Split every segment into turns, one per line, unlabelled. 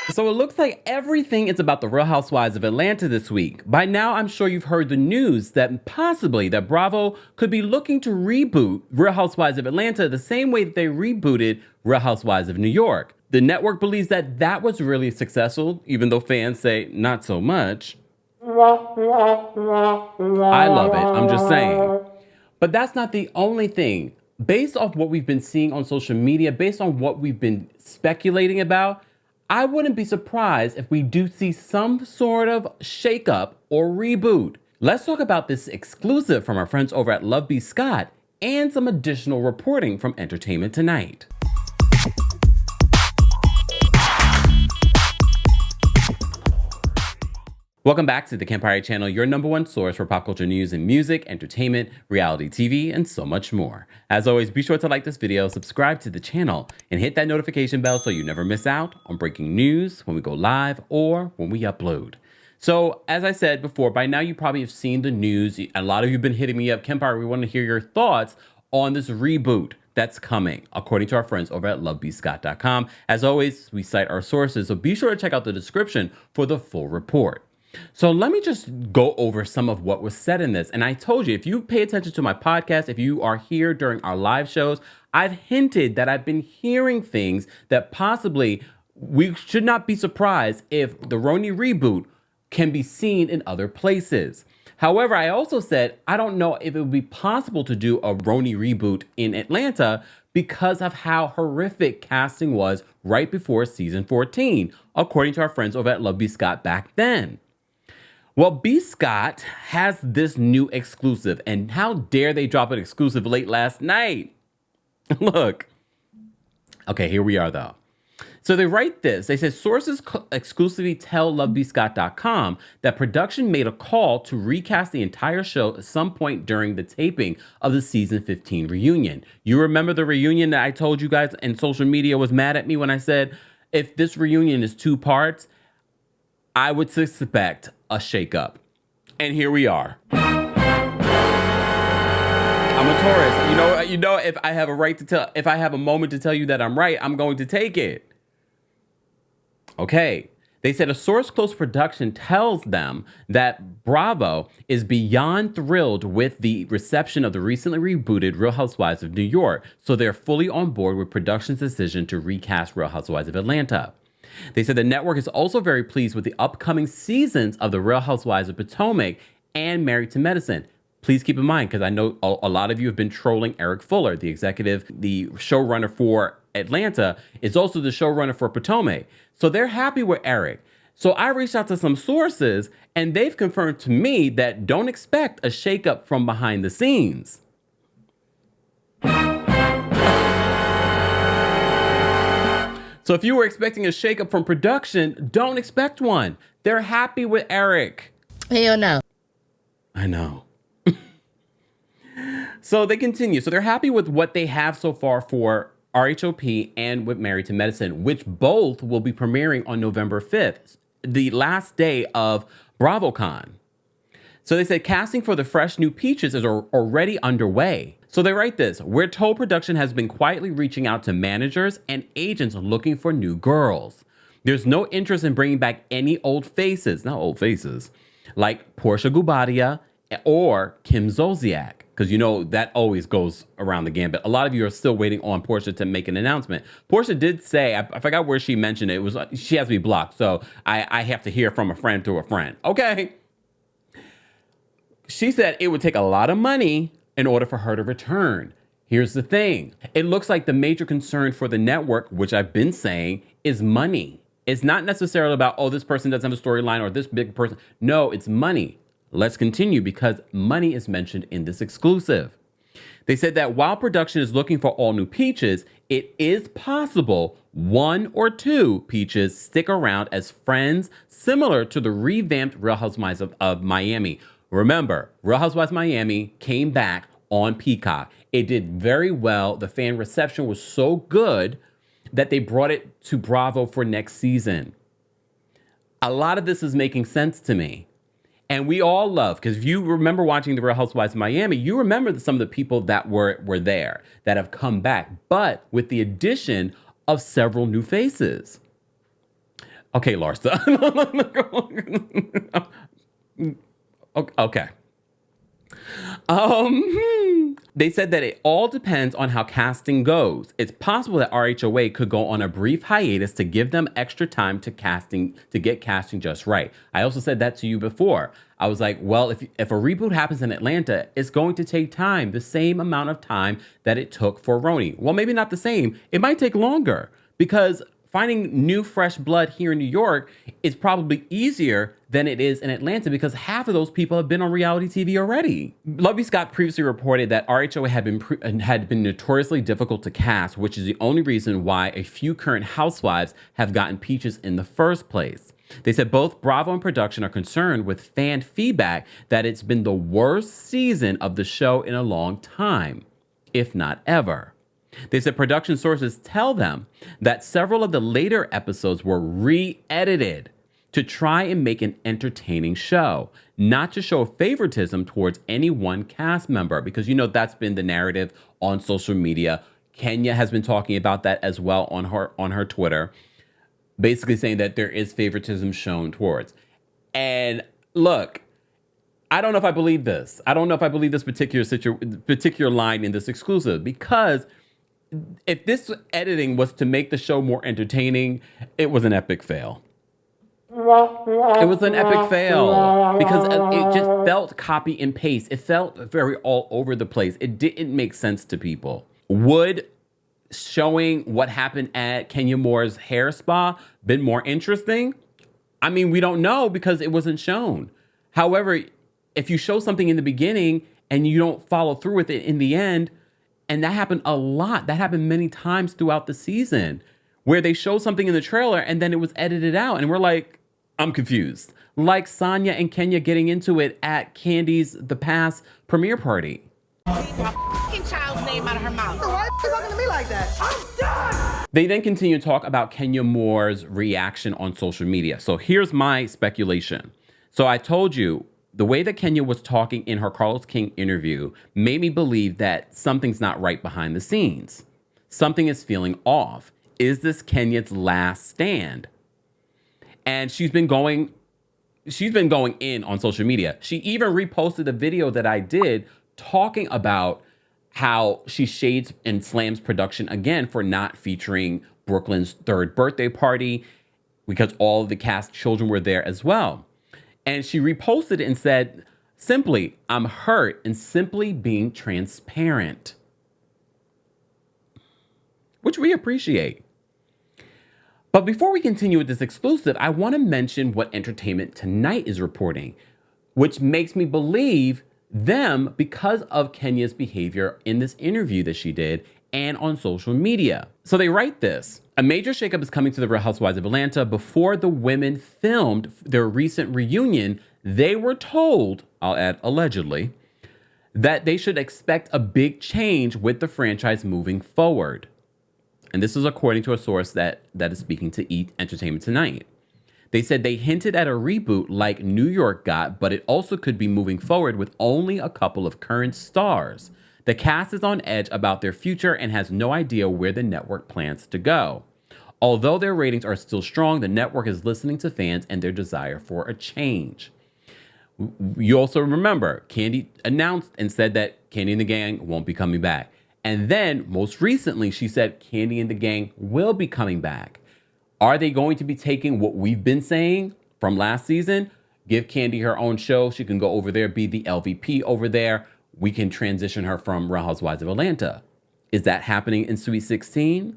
So it looks like everything is about the Real Housewives of Atlanta this week. By now, I'm sure you've heard the news that possibly that Bravo could be looking to reboot Real Housewives of Atlanta the same way that they rebooted Real Housewives of New York. The network believes that that was really successful, even though fans say not so much. I love it, I'm just saying. But that's not the only thing. Based off what we've been seeing on social media, based on what we've been speculating about, I wouldn't be surprised if we do see some sort of shakeup or reboot. Let's talk about this exclusive from our friends over at Love B. Scott and some additional reporting from Entertainment Tonight. Welcome back to the Kempire channel, your number one source for pop culture news and music, entertainment, reality TV, and so much more. As always, be sure to like this video, subscribe to the channel, and hit that notification bell so you never miss out on breaking news when we go live or when we upload. So, as I said before, by now you probably have seen the news. A lot of you have been hitting me up, Kempire, we want to hear your thoughts on this reboot that's coming, according to our friends over at lovebscott.com. As always, we cite our sources, so be sure to check out the description for the full report. So let me just go over some of what was said in this. And I told you, if you pay attention to my podcast, if you are here during our live shows, I've hinted that I've been hearing things that possibly we should not be surprised if the RHOA reboot can be seen in other places. However, I also said, I don't know if it would be possible to do a RHOA reboot in Atlanta because of how horrific casting was right before season 14, according to our friends over at Love B. Scott back then. Well, B. Scott has this new exclusive, and how dare they drop an exclusive late last night? Look. Okay, here we are, though. So they write this. They say, sources exclusively tell lovebscott.com that production made a call to recast the entire show at some point during the taping of the season 15 reunion. You remember the reunion that I told you guys, and social media was mad at me when I said, if this reunion is 2 parts, I would suspect a shakeup. And here we are. I'm a Taurus. You know, if I have a right to tell, if I have a moment to tell you that I'm right, I'm going to take it. Okay. They said a source close to production tells them that Bravo is beyond thrilled with the reception of the recently rebooted Real Housewives of New York. So they're fully on board with production's decision to recast Real Housewives of Atlanta. They said the network is also very pleased with the upcoming seasons of The Real Housewives of Potomac and Married to Medicine. Please keep in mind, because I know a lot of you have been trolling Eric Fuller, the showrunner for Atlanta, is also the showrunner for Potomac. So they're happy with Eric. So I reached out to some sources, and they've confirmed to me that don't expect a shakeup from behind the scenes. So if you were expecting a shakeup from production, don't expect one. They're happy with Eric.
Hell no.
I know. So they continue. So they're happy with what they have so far for RHOP and with Married to Medicine, which both will be premiering on November 5th, the last day of BravoCon. So they said casting for the fresh new Peaches is already underway. So they write this: we're told production has been quietly reaching out to managers and agents looking for new girls. There's no interest in bringing back any old faces, like Portia Gubadia or Kim Zolciak, because you know that always goes around the gambit. A lot of you are still waiting on Portia to make an announcement. Portia did say, I forgot where she mentioned it. It was she has to be blocked, so I have to hear from a friend to a friend. Okay. She said it would take a lot of money in order for her to return. Here's the thing. It looks like the major concern for the network, which I've been saying, is money. It's not necessarily about, oh, this person doesn't have a storyline or this big person. No, it's money. Let's continue because money is mentioned in this exclusive. They said that while production is looking for all new Peaches, it is possible 1 or 2 Peaches stick around as friends, similar to the revamped Real Housewives of Miami. Remember, Real Housewives of Miami came back on Peacock. It did very well. The fan reception was so good that they brought it to Bravo for next season. A lot of this is making sense to me. And we all love, because if you remember watching the Real Housewives of Miami, you remember some of the people that were there, that have come back, but with the addition of several new faces. Okay, Larsa. Okay. They said that it all depends on how casting goes. It's possible that RHOA could go on a brief hiatus to give them extra time to get casting just right. I also said that to you before. I was like, well, if a reboot happens in Atlanta, it's going to take time, the same amount of time that it took for RHOA. Well, maybe not the same. It might take longer because finding new fresh blood here in New York is probably easier than it is in Atlanta because half of those people have been on reality TV already. Lovey Scott previously reported that RHOA had been notoriously difficult to cast, which is the only reason why a few current housewives have gotten peaches in the first place. They said both Bravo and production are concerned with fan feedback that it's been the worst season of the show in a long time, if not ever. They said production sources tell them that several of the later episodes were re-edited to try and make an entertaining show, not to show favoritism towards any one cast member, because that's been the narrative on social media. Kenya has been talking about that as well on her Twitter, basically saying that there is favoritism shown towards. And look, I don't know if I believe this. I don't know if I believe this particular line in this exclusive, because if this editing was to make the show more entertaining, it was an epic fail. It was an epic fail because it just felt copy and paste. It felt very all over the place. It didn't make sense to people. Would showing what happened at Kenya Moore's hair spa been more interesting? I mean, we don't know because it wasn't shown. However, if you show something in the beginning and you don't follow through with it in the end, and that happened a lot. That happened many times throughout the season where they showed something in the trailer and then it was edited out. And we're like, I'm confused. Like Sonya and Kenya getting into it at Kandi's The Pass premiere party.
Child's name out of her mouth.
Why are you talking to me like that? I'm done!
They then continue to talk about Kenya Moore's reaction on social media. So here's my speculation. So I told you, the way that Kenya was talking in her Carlos King interview made me believe that something's not right behind the scenes. Something is feeling off. Is this Kenya's last stand? And she's been going in on social media. She even reposted a video that I did talking about how she shades and slams production again for not featuring Brooklyn's third birthday party because all of the cast children were there as well. And she reposted it and said, simply, I'm hurt and simply being transparent. Which we appreciate. But before we continue with this exclusive, I want to mention what Entertainment Tonight is reporting, which makes me believe them because of Kenya's behavior in this interview that she did and on social media. So they write this: a major shakeup is coming to the Real Housewives of Atlanta. Before the women filmed their recent reunion, they were told, I'll add allegedly, that they should expect a big change with the franchise moving forward. And this is according to a source that is speaking to Entertainment Tonight. They said they hinted at a reboot like New York got, but it also could be moving forward with only a couple of current stars. The cast is on edge about their future and has no idea where the network plans to go. Although their ratings are still strong, the network is listening to fans and their desire for a change. You also remember, Kandi announced and said that Kandi and the gang won't be coming back. And then, most recently, she said Kandi and the gang will be coming back. Are they going to be taking what we've been saying from last season? Give Kandi her own show. She can go over there, be the LVP over there. We can transition her from Real Housewives of Atlanta. Is that happening in Sweet 16?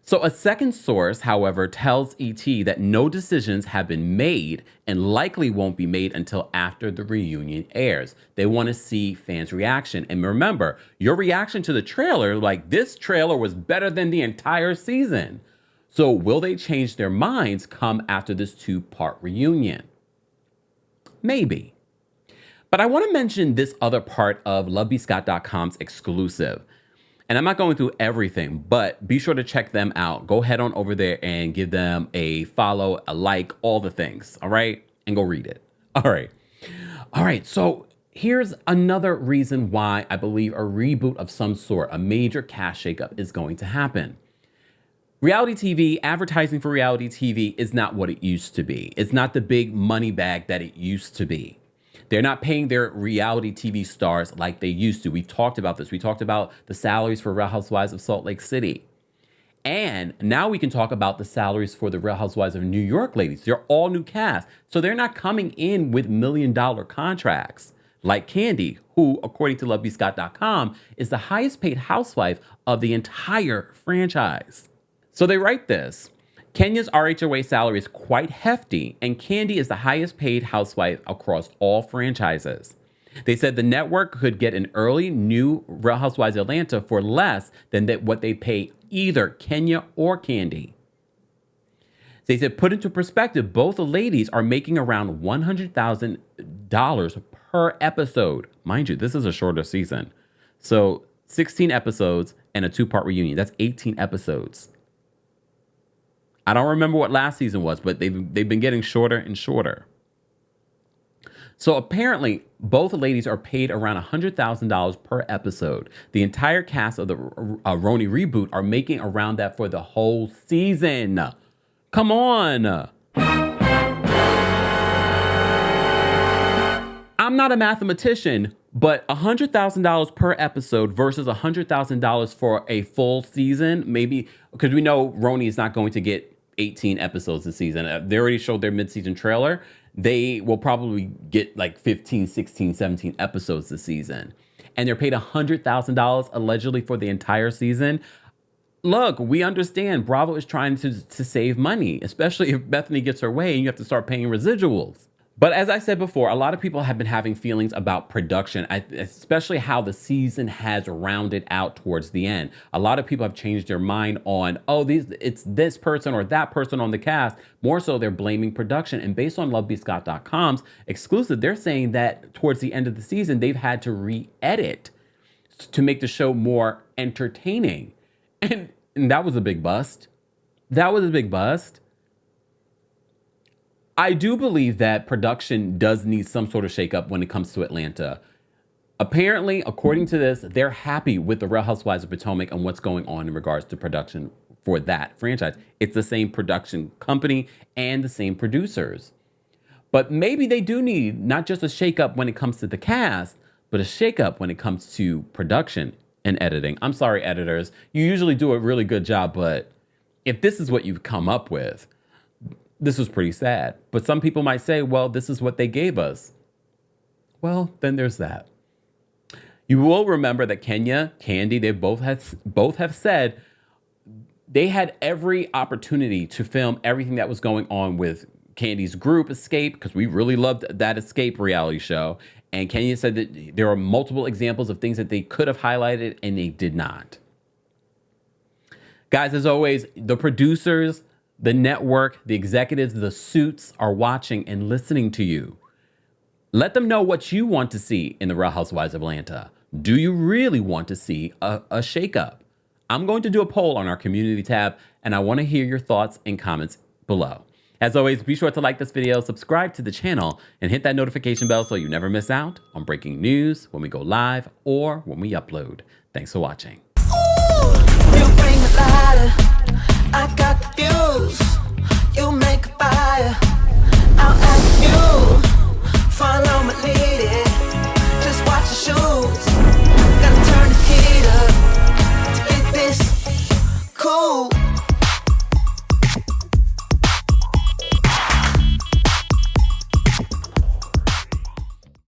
So a second source, however, tells ET that no decisions have been made and likely won't be made until after the reunion airs. They want to see fans' reaction. And remember, your reaction to the trailer, like this trailer was better than the entire season. So will they change their minds come after this 2-part reunion? Maybe. But I want to mention this other part of lovebscott.com's exclusive. And I'm not going through everything, but be sure to check them out. Go head on over there and give them a follow, a like, all the things, all right? And go read it. All right. So here's another reason why I believe a reboot of some sort, a major cast shakeup, is going to happen. Reality TV, advertising for reality TV is not what it used to be. It's not the big money bag that it used to be. They're not paying their reality TV stars like they used to. We've talked about this. We talked about the salaries for Real Housewives of Salt Lake City. And now we can talk about the salaries for the Real Housewives of New York ladies. They're all new cast. So they're not coming in with $1 million contracts like Kandi, who, according to LoveBScott.com, is the highest paid housewife of the entire franchise. So they write this. Kenya's RHOA salary is quite hefty, and Kandi is the highest paid housewife across all franchises. They said the network could get an early new Real Housewives of Atlanta for less than what they pay either Kenya or Kandi. They said, put into perspective, both the ladies are making around $100,000 per episode. Mind you, this is a shorter season. So 16 episodes and a 2-part reunion. That's 18 episodes. I don't remember what last season was, but they've been getting shorter and shorter. So apparently, both ladies are paid around $100,000 per episode. The entire cast of the RHOA reboot are making around that for the whole season. Come on. I'm not a mathematician, but $100,000 per episode versus $100,000 for a full season, maybe, because we know RHOA is not going to get 18 episodes this season. They already showed their mid-season trailer. They will probably get like 15, 16, 17 episodes this season. And they're paid $100,000 allegedly for the entire season. Look, we understand Bravo is trying to save money, especially if Bethany gets her way and you have to start paying residuals. But as I said before, a lot of people have been having feelings about production, especially how the season has rounded out towards the end. A lot of people have changed their mind on, it's this person or that person on the cast. More so, they're blaming production. And based on LoveBScott.com's exclusive, they're saying that towards the end of the season, they've had to re-edit to make the show more entertaining. And that was a big bust. That was a big bust. I do believe that production does need some sort of shakeup when it comes to Atlanta. Apparently, according to this, they're happy with the Real Housewives of Potomac and what's going on in regards to production for that franchise. It's the same production company and the same producers. But maybe they do need not just a shakeup when it comes to the cast, but a shakeup when it comes to production and editing. I'm sorry, editors. You usually do a really good job, but if this is what you've come up with, this was pretty sad. But some people might say, well, this is what they gave us. Well, then there's that. You will remember that Kenya, Kandi, they both have said they had every opportunity to film everything that was going on with Kandi's group Escape, because we really loved that Escape reality show. And Kenya said that there are multiple examples of things that they could have highlighted and they did not. Guys, as always, the producers, the network, the executives, the suits are watching and listening to you. Let them know what you want to see in the Real Housewives of Atlanta. Do you really want to see a shakeup? I'm going to do a poll on our community tab, and I want to hear your thoughts and comments below. As always, be sure to like this video, subscribe to the channel, and hit that notification bell so you never miss out on breaking news when we go live or when we upload. Thanks for watching.
You bring the lighter.